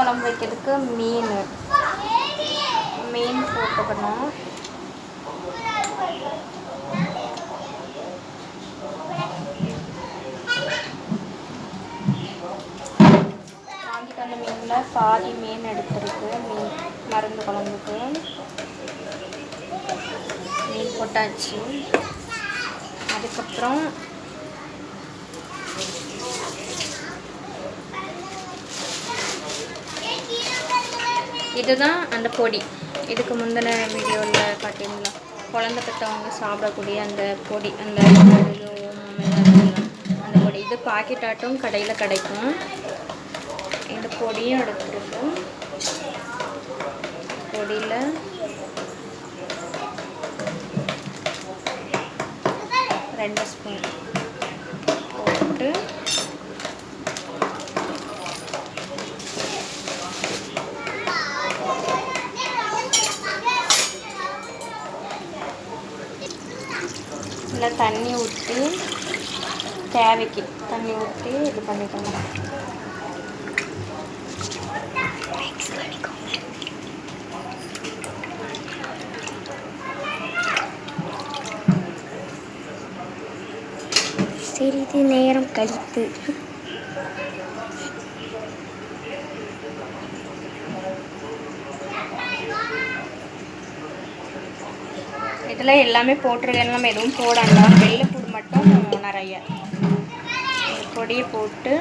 குழம்பு வைக்கிறதுக்கு மீன் போட்டுக்கணும். வாங்கிட்டு வந்த மீனில் பாதி மீன் எடுத்துருக்கு. மருந்து குழம்புக்கு மீன் போட்டாச்சு. அதுக்கப்புறம் இதுதான் அந்த பொடி. இதுக்கு முந்தின வீடியோவில் பார்த்தீங்களா, குழந்தை பெற்றவங்க சாப்பிடக்கூடிய அந்த பொடி, அந்த அந்த பொடி. இது பாக்கெட்டாட்டும் கடையில் கிடைக்கும். இந்த பொடியும் எடுத்துருக்கோம். பொடியில் ரெண்டு ஸ்பூன் போட்டு இல்லை தண்ணி ஊற்றி தேவைக்கு தண்ணி ஊற்றி இது பண்ணிக்கணும். சிறிது நேரம் கழித்து இதில் எல்லாமே போட்டிருக்கேன். நம்ம எதுவும் போடலாம். வெள்ளைப்பூடு மட்டும் நிறைய பொடியை போட்டு